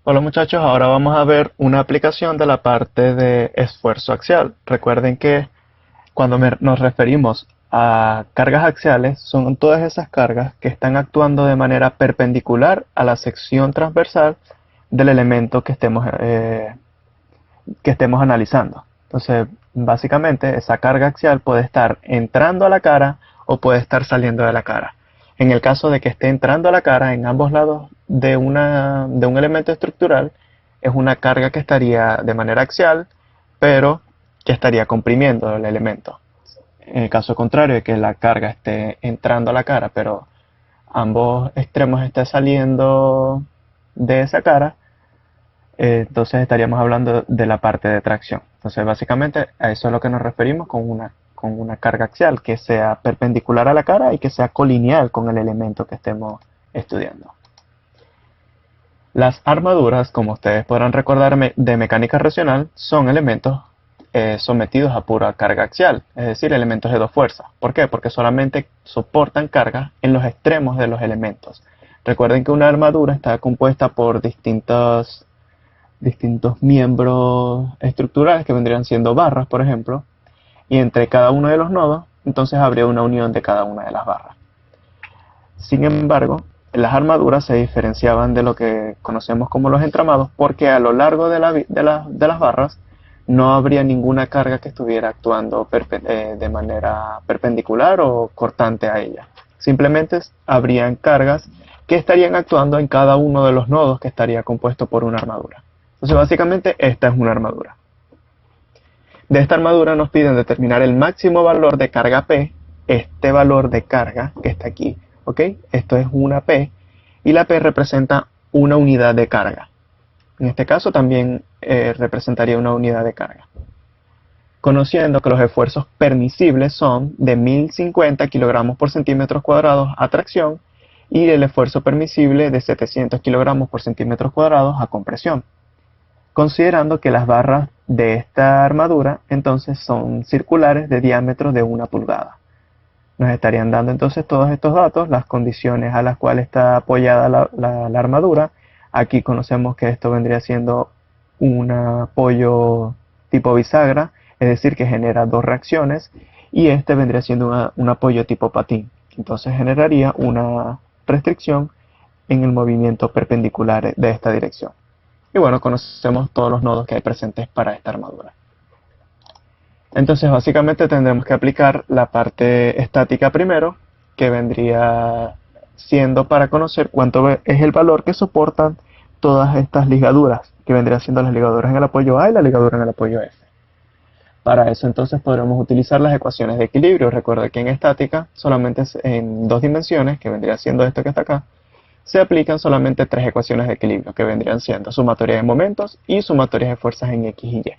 Hola muchachos, ahora vamos a ver una aplicación de la parte de esfuerzo axial. Recuerden que cuando nos referimos a cargas axiales, son todas esas cargas que están actuando de manera perpendicular a la sección transversal del elemento que estemos analizando. Entonces, básicamente, esa carga axial puede estar entrando a la cara o puede estar saliendo de la cara. En el caso de que esté entrando a la cara en ambos lados de un elemento estructural, es una carga que estaría de manera axial, pero que estaría comprimiendo el elemento. En el caso contrario de que la carga esté entrando a la cara, pero ambos extremos estén saliendo de esa cara, entonces estaríamos hablando de la parte de tracción. Entonces básicamente a eso es lo que nos referimos con una carga axial, que sea perpendicular a la cara y que sea colineal con el elemento que estemos estudiando. Las armaduras, como ustedes podrán recordar de mecánica racional, son elementos sometidos a pura carga axial, es decir, elementos de dos fuerzas. ¿Por qué? Porque solamente soportan carga en los extremos de los elementos. Recuerden que una armadura está compuesta por distintos miembros estructurales que vendrían siendo barras, por ejemplo, y entre cada uno de los nodos, entonces habría una unión de cada una de las barras. Sin embargo, las armaduras se diferenciaban de lo que conocemos como los entramados porque a lo largo de las barras no habría ninguna carga que estuviera actuando de manera perpendicular o cortante a ella. Simplemente habrían cargas que estarían actuando en cada uno de los nodos que estaría compuesto por una armadura. Entonces básicamente esta es una armadura. De esta armadura nos piden determinar el máximo valor de carga P, este valor de carga que está aquí, ¿ok? Esto es una P y la P representa una unidad de carga. En este caso también representaría una unidad de carga. Conociendo que los esfuerzos permisibles son de 1050 kilogramos por centímetros cuadrados a tracción y el esfuerzo permisible de 700 kilogramos por centímetros cuadrados a compresión. Considerando que las barras de esta armadura entonces son circulares de diámetro de 1 pulgada. Nos estarían dando entonces todos estos datos, las condiciones a las cuales está apoyada la armadura. Aquí conocemos que esto vendría siendo un apoyo tipo bisagra, es decir, que genera dos reacciones, y este vendría siendo un apoyo tipo patín. Entonces generaría una restricción en el movimiento perpendicular de esta dirección. Y bueno, conocemos todos los nodos que hay presentes para esta armadura. Entonces básicamente tendremos que aplicar la parte estática primero, que vendría siendo para conocer cuánto es el valor que soportan todas estas ligaduras, que vendrían siendo las ligaduras en el apoyo A y la ligadura en el apoyo F. Para eso entonces podremos utilizar las ecuaciones de equilibrio. Recuerda que en estática solamente es en dos dimensiones, que vendría siendo esto que está acá, se aplican solamente tres ecuaciones de equilibrio, que vendrían siendo sumatoria de momentos y sumatoria de fuerzas en X y Y.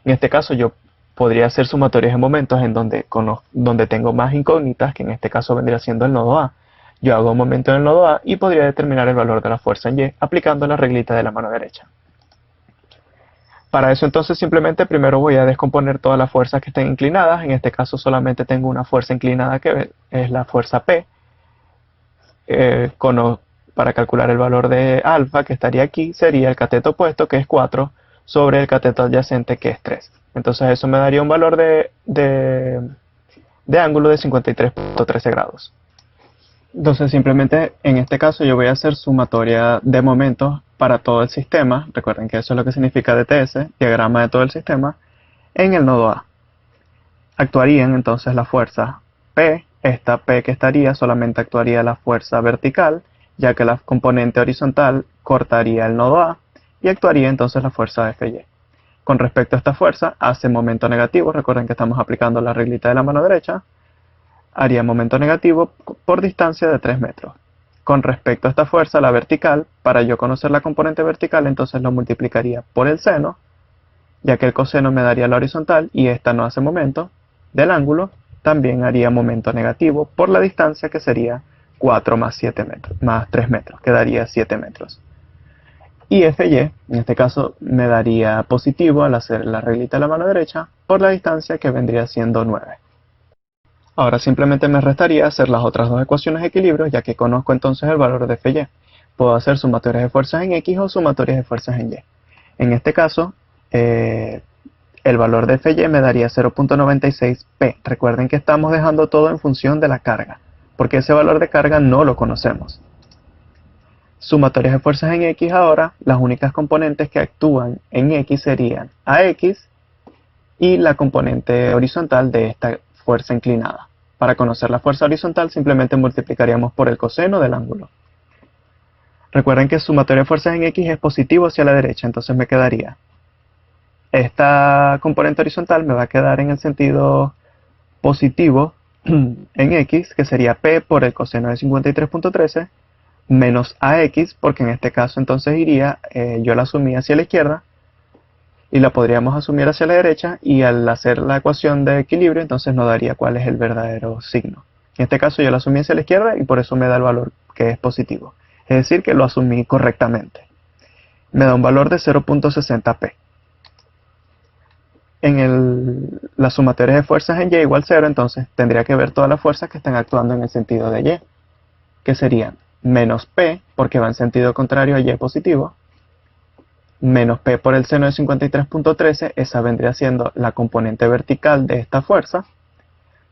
En este caso yo podría hacer sumatorias de momentos en donde tengo más incógnitas, que en este caso vendría siendo el nodo A. Yo hago un momento en el nodo A y podría determinar el valor de la fuerza en Y aplicando la reglita de la mano derecha. Para eso entonces simplemente primero voy a descomponer todas las fuerzas que estén inclinadas. En este caso solamente tengo una fuerza inclinada que es la fuerza P. Para calcular el valor de alfa que estaría aquí sería el cateto opuesto, que es 4, sobre el cateto adyacente, que es 3. Entonces eso me daría un valor de ángulo de 53.13 grados. Entonces simplemente en este caso yo voy a hacer sumatoria de momentos para todo el sistema. Recuerden que eso es lo que significa DTS, diagrama de todo el sistema, en el nodo A. Actuarían entonces las fuerzas P. Esta P que estaría solamente actuaría la fuerza vertical, ya que la componente horizontal cortaría el nodo A, y actuaría entonces la fuerza Fy. Con respecto a esta fuerza, hace momento negativo. Recuerden que estamos aplicando la reglita de la mano derecha. Haría momento negativo por distancia de 3 metros. Con respecto a esta fuerza, la vertical, para yo conocer la componente vertical, entonces lo multiplicaría por el seno, ya que el coseno me daría la horizontal y esta no hace momento del ángulo. También haría momento negativo por la distancia, que sería 4 más 7 metros, más 3 metros, que daría 7 metros. Y Fy, en este caso, me daría positivo al hacer la reglita de la mano derecha por la distancia, que vendría siendo 9. Ahora simplemente me restaría hacer las otras dos ecuaciones de equilibrio, ya que conozco entonces el valor de Fy. puedo hacer sumatorias de fuerzas en X o sumatorias de fuerzas en Y. En este caso, el valor de Fy me daría 0.96p. Recuerden que estamos dejando todo en función de la carga, porque ese valor de carga no lo conocemos. Sumatorias de fuerzas en X ahora, las únicas componentes que actúan en X serían AX y la componente horizontal de esta fuerza inclinada. Para conocer la fuerza horizontal simplemente multiplicaríamos por el coseno del ángulo. Recuerden que sumatoria de fuerzas en X es positivo hacia la derecha, entonces me quedaría esta componente horizontal me va a quedar en el sentido positivo en X, que sería P por el coseno de 53.13, menos AX, porque en este caso entonces iría, yo la asumí hacia la izquierda, y la podríamos asumir hacia la derecha, y al hacer la ecuación de equilibrio, entonces nos daría cuál es el verdadero signo. En este caso yo la asumí hacia la izquierda, y por eso me da el valor que es positivo. Es decir, que lo asumí correctamente. Me da un valor de 0.60p. La sumatoria de fuerzas en Y igual 0, entonces tendría que ver todas las fuerzas que están actuando en el sentido de Y, que serían menos P, porque va en sentido contrario a Y positivo, menos P por el seno de 53.13, esa vendría siendo la componente vertical de esta fuerza,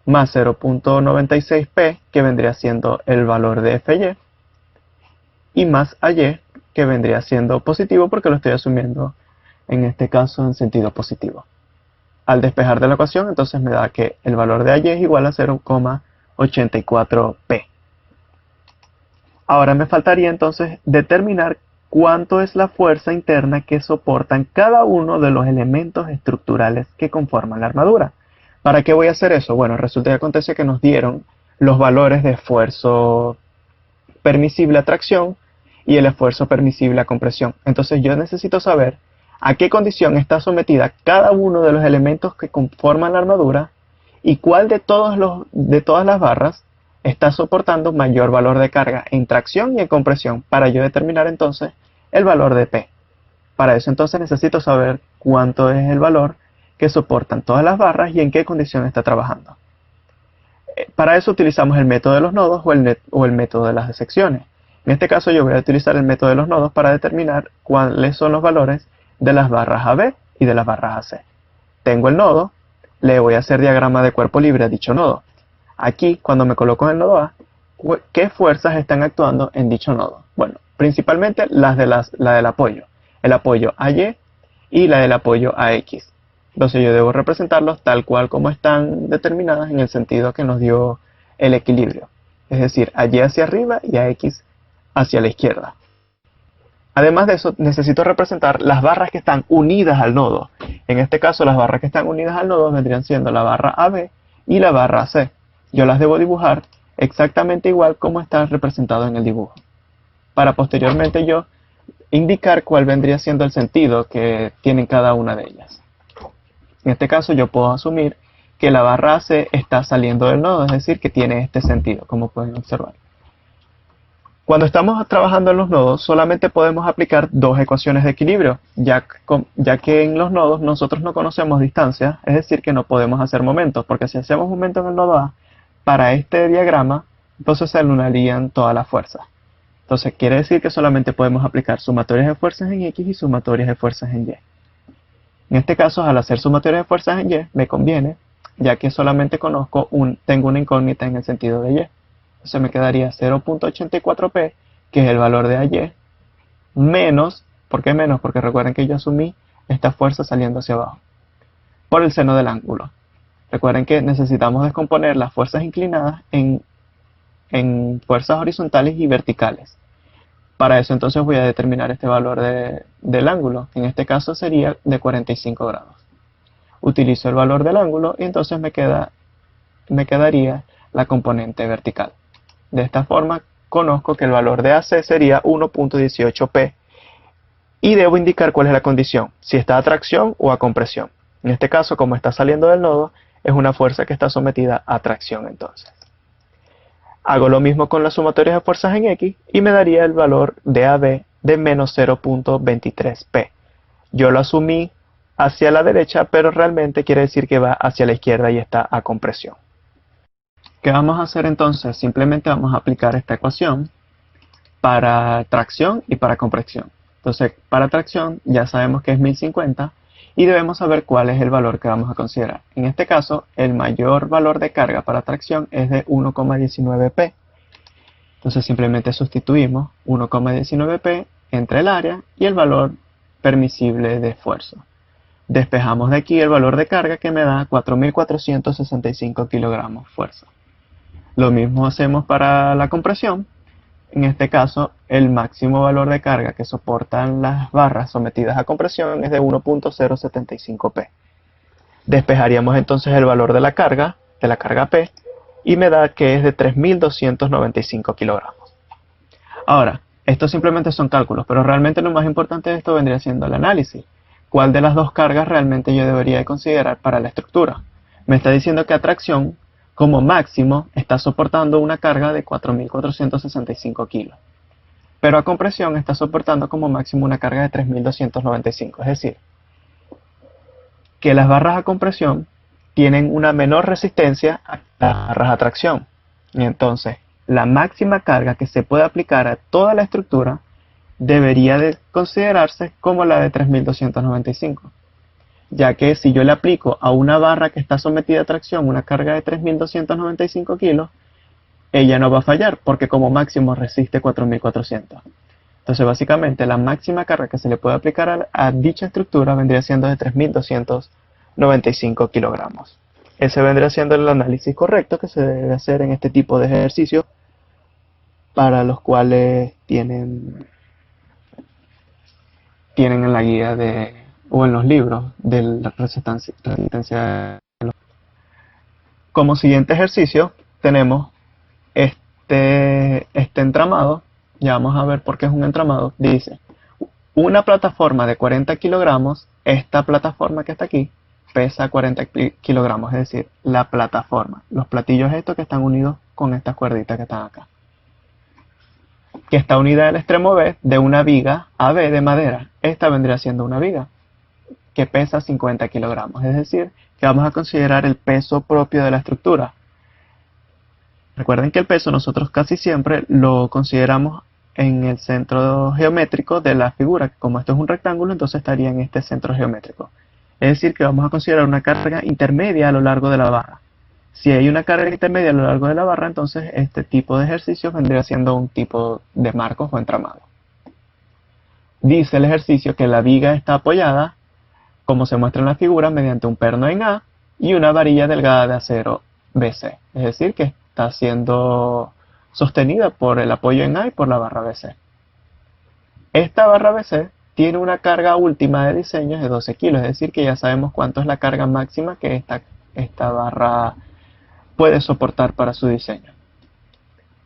más 0.96p, que vendría siendo el valor de Fy, y más AY, que vendría siendo positivo porque lo estoy asumiendo en este caso en sentido positivo. Al despejar de la ecuación, entonces me da que el valor de AY es igual a 0,84p. Ahora me faltaría entonces determinar cuánto es la fuerza interna que soportan cada uno de los elementos estructurales que conforman la armadura. ¿Para qué voy a hacer eso? Bueno, resulta y acontece que nos dieron los valores de esfuerzo permisible a tracción y el esfuerzo permisible a compresión. Entonces yo necesito saber a qué condición está sometida cada uno de los elementos que conforman la armadura y cuál de todas las barras está soportando mayor valor de carga en tracción y en compresión, para yo determinar entonces el valor de P. Para eso entonces necesito saber cuánto es el valor que soportan todas las barras y en qué condición está trabajando. Para eso utilizamos el método de los nodos o el método de las secciones. En este caso yo voy a utilizar el método de los nodos para determinar cuáles son los valores de las barras AB y de las barras AC. Tengo el nodo, le voy a hacer diagrama de cuerpo libre a dicho nodo. Aquí, cuando me coloco en el nodo A, ¿qué fuerzas están actuando en dicho nodo? Bueno, principalmente la del apoyo. El apoyo AY y la del apoyo AX. Entonces yo debo representarlos tal cual como están determinadas en el sentido que nos dio el equilibrio. Es decir, AY hacia arriba y AX hacia la izquierda. Además de eso, necesito representar las barras que están unidas al nodo. En este caso, las barras que están unidas al nodo vendrían siendo la barra AB y la barra AC. Yo las debo dibujar exactamente igual como está representado en el dibujo, para posteriormente yo indicar cuál vendría siendo el sentido que tienen cada una de ellas. En este caso yo puedo asumir que la barra AC está saliendo del nodo, es decir, que tiene este sentido, como pueden observar. Cuando estamos trabajando en los nodos, solamente podemos aplicar dos ecuaciones de equilibrio, ya que en los nodos nosotros no conocemos distancias, es decir, que no podemos hacer momentos, porque si hacemos momento en el nodo A, para este diagrama, entonces se anularían todas las fuerzas. Entonces quiere decir que solamente podemos aplicar sumatorias de fuerzas en X y sumatorias de fuerzas en Y. En este caso, al hacer sumatorias de fuerzas en Y, me conviene, ya que solamente tengo una incógnita en el sentido de Y. Entonces me quedaría 0.84p, que es el valor de AY, menos, ¿por qué menos? Porque recuerden que yo asumí esta fuerza saliendo hacia abajo, por el seno del ángulo. Recuerden que necesitamos descomponer las fuerzas inclinadas en fuerzas horizontales y verticales. Para eso entonces voy a determinar este valor del ángulo, que en este caso sería de 45 grados. Utilizo el valor del ángulo y entonces me quedaría la componente vertical. De esta forma conozco que el valor de AC sería 1.18p y debo indicar cuál es la condición, si está a tracción o a compresión. En este caso, como está saliendo del nodo, es una fuerza que está sometida a tracción entonces. Hago lo mismo con las sumatorias de fuerzas en X y me daría el valor de AB de menos 0.23p. Yo lo asumí hacia la derecha, pero realmente quiere decir que va hacia la izquierda y está a compresión. ¿Qué vamos a hacer entonces? Simplemente vamos a aplicar esta ecuación para tracción y para compresión. Entonces, para tracción ya sabemos que es 1050 y debemos saber cuál es el valor que vamos a considerar. En este caso, el mayor valor de carga para tracción es de 1,19 P. Entonces simplemente sustituimos 1,19 P entre el área y el valor permisible de esfuerzo. Despejamos de aquí el valor de carga que me da 4.465 kilogramos fuerza. Lo mismo hacemos para la compresión. En este caso, el máximo valor de carga que soportan las barras sometidas a compresión es de 1.075 P. Despejaríamos entonces el valor de la carga P, y me da que es de 3.295 kilogramos. Ahora, estos simplemente son cálculos, pero realmente lo más importante de esto vendría siendo el análisis. ¿Cuál de las dos cargas realmente yo debería de considerar para la estructura? Me está diciendo que a tracción, como máximo, está soportando una carga de 4.465 kilos. Pero a compresión está soportando como máximo una carga de 3.295. Es decir, que las barras a compresión tienen una menor resistencia a las barras a tracción. Y entonces, la máxima carga que se puede aplicar a toda la estructura debería de considerarse como la de 3.295. Ya que si yo le aplico a una barra que está sometida a tracción una carga de 3.295 kilos, ella no va a fallar porque como máximo resiste 4.400. Entonces básicamente la máxima carga que se le puede aplicar a dicha estructura vendría siendo de 3.295 kilogramos. Ese vendría siendo el análisis correcto que se debe hacer en este tipo de ejercicios, para los cuales tienen en la guía o en los libros de la resistencia. Como siguiente ejercicio tenemos este entramado. Ya vamos a ver por qué es un entramado. Dice, una plataforma de 40 kilogramos, esta plataforma que está aquí, pesa 40 kilogramos, es decir, la plataforma, los platillos estos que están unidos con estas cuerditas que están acá, que está unida al extremo B de una viga AB de madera. Esta vendría siendo una viga que pesa 50 kilogramos, es decir, que vamos a considerar el peso propio de la estructura. Recuerden que el peso nosotros casi siempre lo consideramos en el centro geométrico de la figura. Como esto es un rectángulo, entonces estaría en este centro geométrico. Es decir, que vamos a considerar una carga intermedia a lo largo de la barra. Si hay una carga intermedia a lo largo de la barra, entonces este tipo de ejercicios vendría siendo un tipo de marcos o entramado. Dice el ejercicio que la viga está apoyada, como se muestra en la figura, mediante un perno en A y una varilla delgada de acero BC. Es decir, que está siendo sostenida por el apoyo en A y por la barra BC. Esta barra BC tiene una carga última de diseño de 12 kilos, es decir, que ya sabemos cuánto es la carga máxima que esta barra puede soportar para su diseño.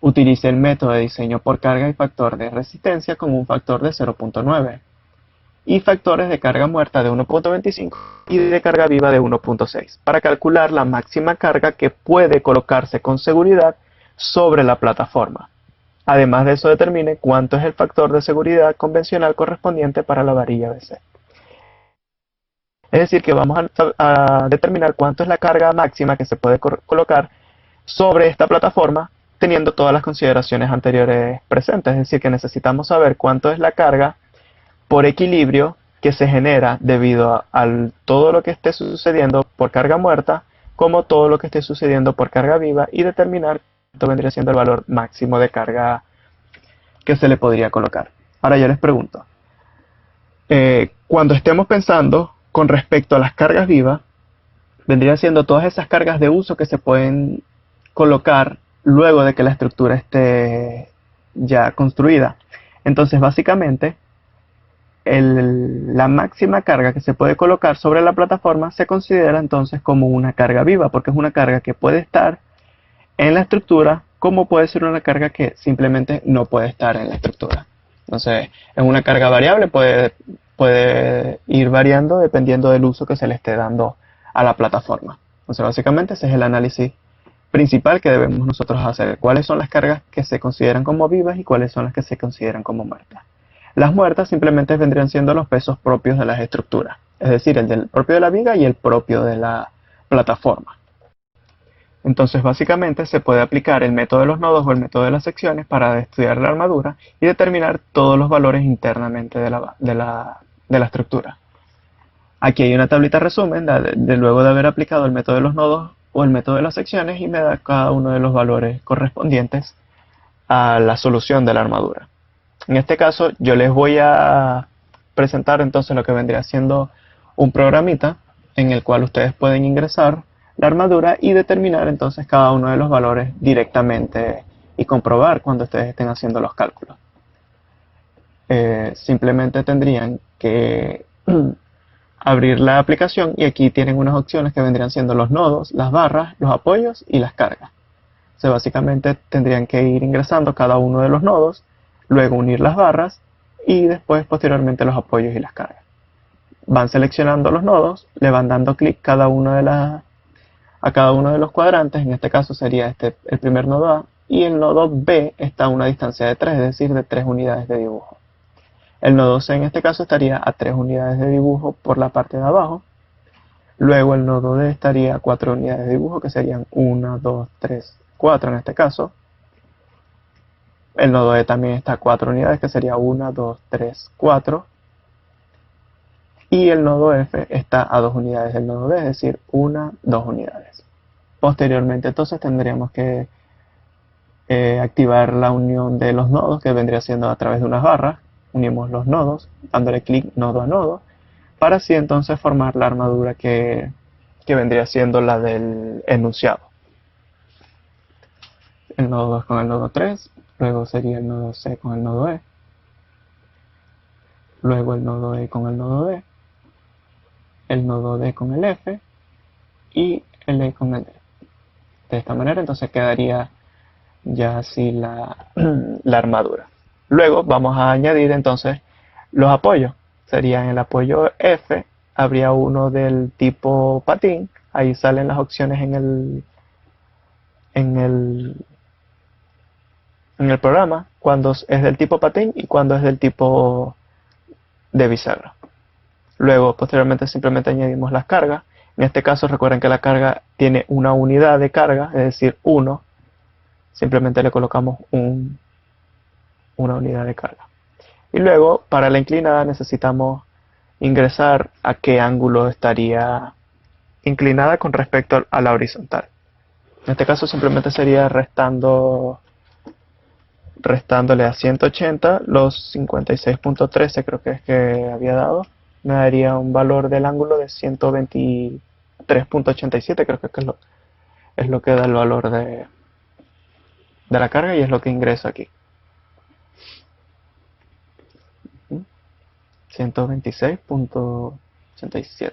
Utilice el método de diseño por carga y factor de resistencia con un factor de 0.9 y factores de carga muerta de 1.25 y de carga viva de 1.6 para calcular la máxima carga que puede colocarse con seguridad sobre la plataforma. Además de eso, determine cuánto es el factor de seguridad convencional correspondiente para la varilla BC. Es decir, que vamos a determinar cuánto es la carga máxima que se puede colocar sobre esta plataforma, teniendo todas las consideraciones anteriores presentes. Es decir, que necesitamos saber cuánto es la carga por equilibrio que se genera debido a todo lo que esté sucediendo por carga muerta, como todo lo que esté sucediendo por carga viva, y determinar cuánto vendría siendo el valor máximo de carga que se le podría colocar. Ahora yo les pregunto, cuando estemos pensando con respecto a las cargas vivas, vendría siendo todas esas cargas de uso que se pueden colocar luego de que la estructura esté ya construida. Entonces básicamente la máxima carga que se puede colocar sobre la plataforma se considera entonces como una carga viva, porque es una carga que puede estar en la estructura, como puede ser una carga que simplemente no puede estar en la estructura. Entonces es una carga variable, puede ir variando dependiendo del uso que se le esté dando a la plataforma. Entonces básicamente ese es el análisis principal que debemos nosotros hacer. ¿Cuáles son las cargas que se consideran como vivas y cuáles son las que se consideran como muertas? Las muertas simplemente vendrían siendo los pesos propios de las estructuras, es decir, el propio de la viga y el propio de la plataforma. Entonces básicamente se puede aplicar el método de los nodos o el método de las secciones para estudiar la armadura y determinar todos los valores internamente de la estructura. Aquí hay una tablita resumen de luego de haber aplicado el método de los nodos o el método de las secciones y me da cada uno de los valores correspondientes a la solución de la armadura. En este caso yo les voy a presentar entonces lo que vendría siendo un programita en el cual ustedes pueden ingresar la armadura y determinar entonces cada uno de los valores directamente y comprobar cuando ustedes estén haciendo los cálculos. Simplemente tendrían que abrir la aplicación y aquí tienen unas opciones que vendrían siendo los nodos, las barras, los apoyos y las cargas. O sea, básicamente tendrían que ir ingresando cada uno de los nodos, luego unir las barras y después posteriormente los apoyos y las cargas. Van seleccionando los nodos, le van dando clic a cada uno de los cuadrantes, en este caso sería el primer nodo A, y el nodo B está a una distancia de 3, es decir, de 3 unidades de dibujo. El nodo C en este caso estaría a 3 unidades de dibujo por la parte de abajo. Luego el nodo D estaría a 4 unidades de dibujo, que serían 1, 2, 3, 4 en este caso. El nodo E también está a 4 unidades, que sería 1, 2, 3, 4. Y el nodo F está a 2 unidades del nodo D, es decir, 1, 2 unidades. Posteriormente entonces tendríamos que activar la unión de los nodos, que vendría siendo a través de unas barras. Unimos los nodos, dándole clic nodo a nodo, para así entonces formar la armadura que vendría siendo la del enunciado. El nodo 2 con el nodo 3, luego sería el nodo C con el nodo E, luego el nodo E con el nodo D, el nodo D con el F y el E con el D. De esta manera entonces quedaría ya así la armadura. Luego vamos a añadir entonces los apoyos. Serían el apoyo F, habría uno del tipo patín, ahí salen las opciones en el programa, cuando es del tipo patín y cuando es del tipo de bisagra. Luego posteriormente simplemente añadimos las cargas. En este caso recuerden que la carga tiene una unidad de carga, es decir 1. Simplemente le colocamos una unidad de carga. Y luego para la inclinada necesitamos ingresar a qué ángulo estaría inclinada con respecto a la horizontal. En este caso simplemente sería restándole a 180 los 56.13 creo que es que había dado. Me daría un valor del ángulo de 123.87, creo que es lo que da el valor de la carga y es lo que ingreso aquí. 126.87.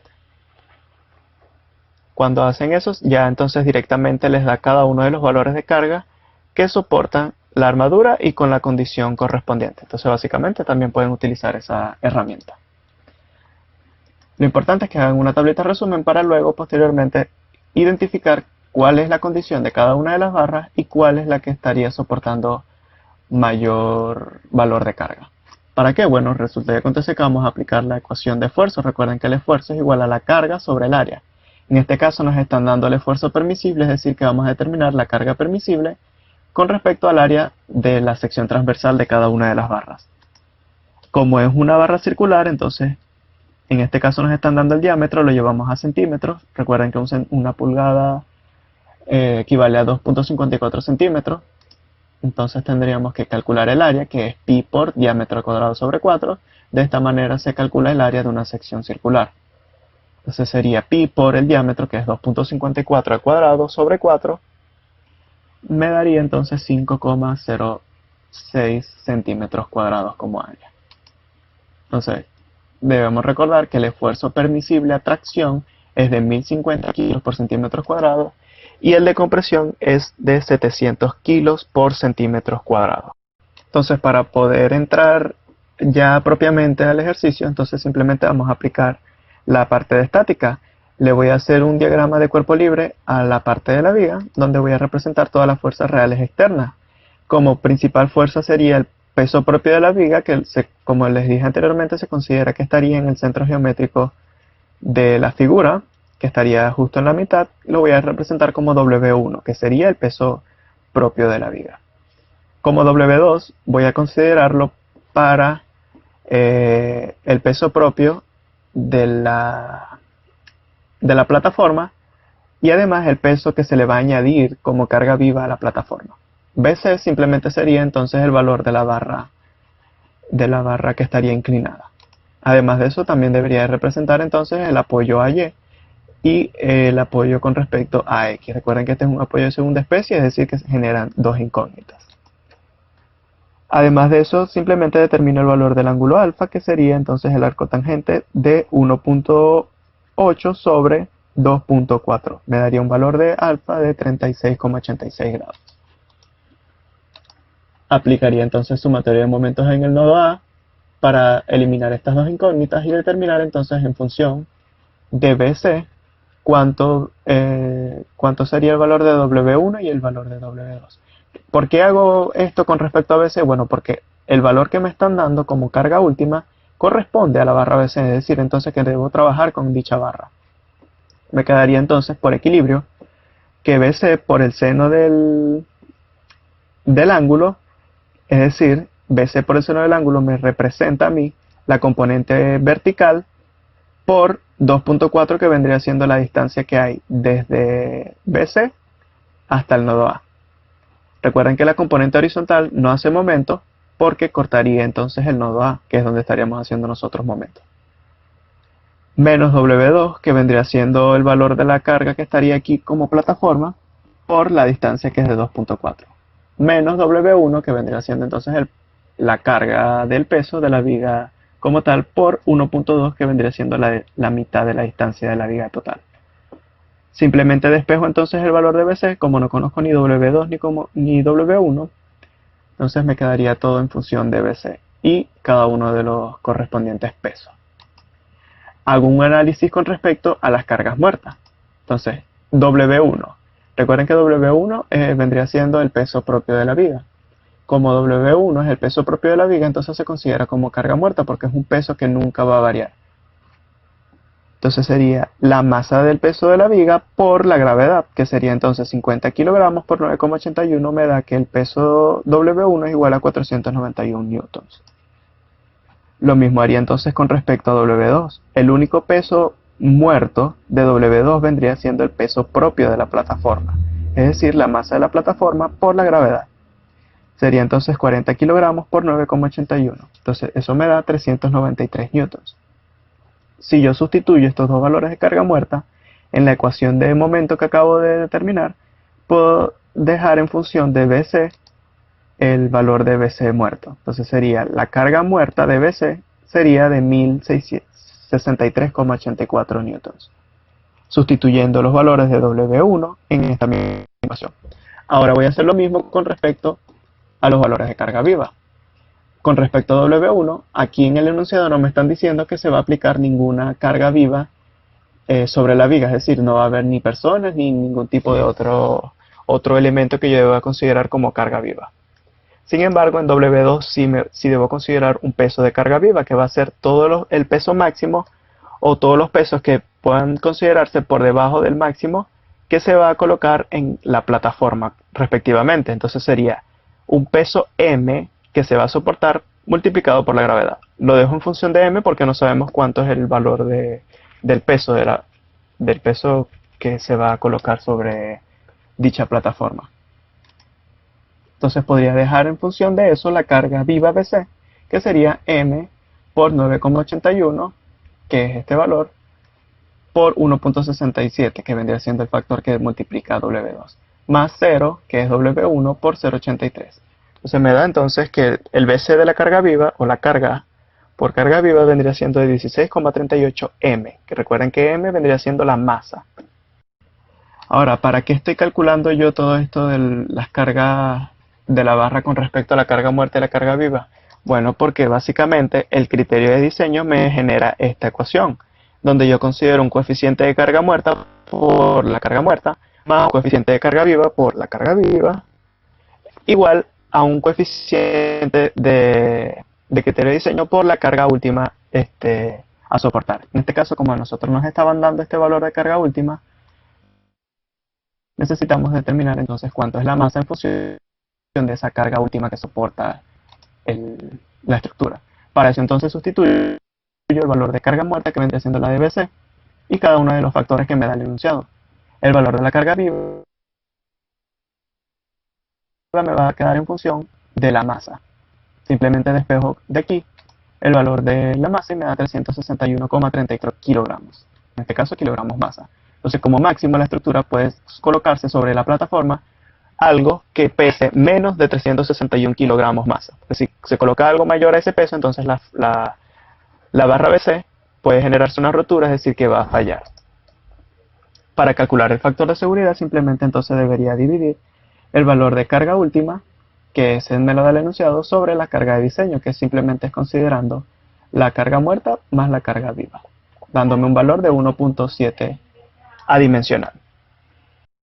Cuando hacen eso, ya entonces directamente les da cada uno de los valores de carga que soportan la armadura y con la condición correspondiente. Entonces básicamente también pueden utilizar esa herramienta. Lo importante es que hagan una tablita resumen para luego posteriormente identificar cuál es la condición de cada una de las barras y cuál es la que estaría soportando mayor valor de carga. ¿Para qué? Bueno, resulta y acontece que vamos a aplicar la ecuación de esfuerzo. Recuerden que el esfuerzo es igual a la carga sobre el área. En este caso nos están dando el esfuerzo permisible, es decir, que vamos a determinar la carga permisible con respecto al área de la sección transversal de cada una de las barras. Como es una barra circular, entonces en este caso nos están dando el diámetro, lo llevamos a centímetros. Recuerden que una pulgada equivale a 2.54 centímetros. Entonces tendríamos que calcular el área, que es pi por diámetro al cuadrado sobre 4. De esta manera se calcula el área de una sección circular. Entonces sería pi por el diámetro, que es 2.54 al cuadrado sobre 4. Me daría entonces 5,06 centímetros cuadrados como área. Entonces debemos recordar que el esfuerzo permisible a tracción es de 1050 kilos por centímetros cuadrados y el de compresión es de 700 kilos por centímetros cuadrados. Entonces para poder entrar ya propiamente al ejercicio, entonces simplemente vamos a aplicar la parte de estática. Le voy a hacer un diagrama de cuerpo libre a la parte de la viga, donde voy a representar todas las fuerzas reales externas. Como principal fuerza sería el peso propio de la viga, que como les dije anteriormente, se considera que estaría en el centro geométrico de la figura. que estaría justo en la mitad, lo voy a representar como W1, que sería el peso propio de la viga. Como W2 voy a considerarlo para el peso propio de la plataforma y además el peso que se le va a añadir como carga viva a la plataforma. BC simplemente sería entonces el valor de la barra que estaría inclinada. Además de eso también debería representar entonces el apoyo AY y el apoyo con respecto a X. Recuerden que este es un apoyo de segunda especie, es decir que se generan dos incógnitas. Además de eso, simplemente determino el valor del ángulo alfa, que sería entonces el arco tangente de 1.8 sobre 2.4. Me daría un valor de alfa de 36,86 grados. Aplicaría entonces sumatoria de momentos en el nodo A para eliminar estas dos incógnitas y determinar entonces en función de BC cuánto sería el valor de W1 y el valor de W2. ¿Por qué hago esto con respecto a BC? Bueno, porque el valor que me están dando como carga última corresponde a la barra BC, es decir, entonces que debo trabajar con dicha barra. Me quedaría entonces por equilibrio que BC por el seno del ángulo, es decir, BC por el seno del ángulo me representa a mí la componente vertical por 2.4, que vendría siendo la distancia que hay desde BC hasta el nodo A. Recuerden que la componente horizontal no hace momento porque cortaría entonces el nodo A, que es donde estaríamos haciendo nosotros momento. Menos W2, que vendría siendo el valor de la carga que estaría aquí como plataforma, por la distancia que es de 2.4. Menos W1, que vendría siendo entonces la carga del peso de la viga como tal, por 1.2, que vendría siendo la mitad de la distancia de la viga total. Simplemente despejo entonces el valor de BC, como no conozco ni W2 ni W1, entonces me quedaría todo en función de BC y cada uno de los correspondientes pesos. Hago un análisis con respecto a las cargas muertas. Entonces, W1. Recuerden que W1 vendría siendo el peso propio de la viga. Como W1 es el peso propio de la viga, entonces se considera como carga muerta porque es un peso que nunca va a variar. Entonces sería la masa del peso de la viga por la gravedad, que sería entonces 50 kilogramos por 9,81, me da que el peso W1 es igual a 491 newtons. Lo mismo haría entonces con respecto a W2. El único peso muerto de W2 vendría siendo el peso propio de la plataforma, es decir, la masa de la plataforma por la gravedad. Sería entonces 40 kilogramos por 9,81. Entonces eso me da 393 newtons. Si yo sustituyo estos dos valores de carga muerta en la ecuación de momento que acabo de determinar, puedo dejar en función de BC el valor de BC muerto. Entonces sería la carga muerta de BC sería de 1063,84 newtons, sustituyendo los valores de W1 en esta misma ecuación. Ahora voy a hacer lo mismo con respecto a los valores de carga viva. Con respecto a W1, aquí en el enunciado no me están diciendo que se va a aplicar ninguna carga viva sobre la viga, es decir, no va a haber ni personas ni ningún tipo de otro elemento que yo deba considerar como carga viva. Sin embargo, en W2 sí debo considerar un peso de carga viva, que va a ser todo el peso máximo o todos los pesos que puedan considerarse por debajo del máximo que se va a colocar en la plataforma respectivamente. Entonces sería un peso M que se va a soportar multiplicado por la gravedad. Lo dejo en función de M porque no sabemos cuánto es el valor del peso que se va a colocar sobre dicha plataforma. Entonces podría dejar en función de eso la carga viva BC, que sería M por 9,81, que es este valor, por 1.67, que vendría siendo el factor que multiplica W2, más 0, que es W1 por 0.83. Entonces me da entonces que el BC de la carga viva, o la carga por carga viva, vendría siendo de 16,38 M, que recuerden que M vendría siendo la masa. Ahora, ¿para qué estoy calculando yo todo esto de las cargas de la barra con respecto a la carga muerta y la carga viva? Bueno, porque básicamente el criterio de diseño me genera esta ecuación, donde yo considero un coeficiente de carga muerta por la carga muerta, más un coeficiente de carga viva por la carga viva, igual a un coeficiente de criterio de diseño por la carga última a soportar. En este caso, como a nosotros nos estaban dando este valor de carga última, necesitamos determinar entonces cuánto es la masa en función de esa carga última que soporta la estructura. Para eso entonces sustituyo el valor de carga muerta, que vendría siendo la de BC, y cada uno de los factores que me da el enunciado. El valor de la carga viva me va a quedar en función de la masa. Simplemente despejo de aquí el valor de la masa y me da 361,33 kilogramos. En este caso, kilogramos masa. Entonces, como máximo, la estructura puede colocarse sobre la plataforma algo que pese menos de 361 kilogramos masa. Si se coloca algo mayor a ese peso, entonces la barra BC puede generarse una rotura, es decir, que va a fallar. Para calcular el factor de seguridad, simplemente entonces debería dividir el valor de carga última, que ese me lo da el enunciado, sobre la carga de diseño, que simplemente es considerando la carga muerta más la carga viva, dándome un valor de 1.7 adimensional.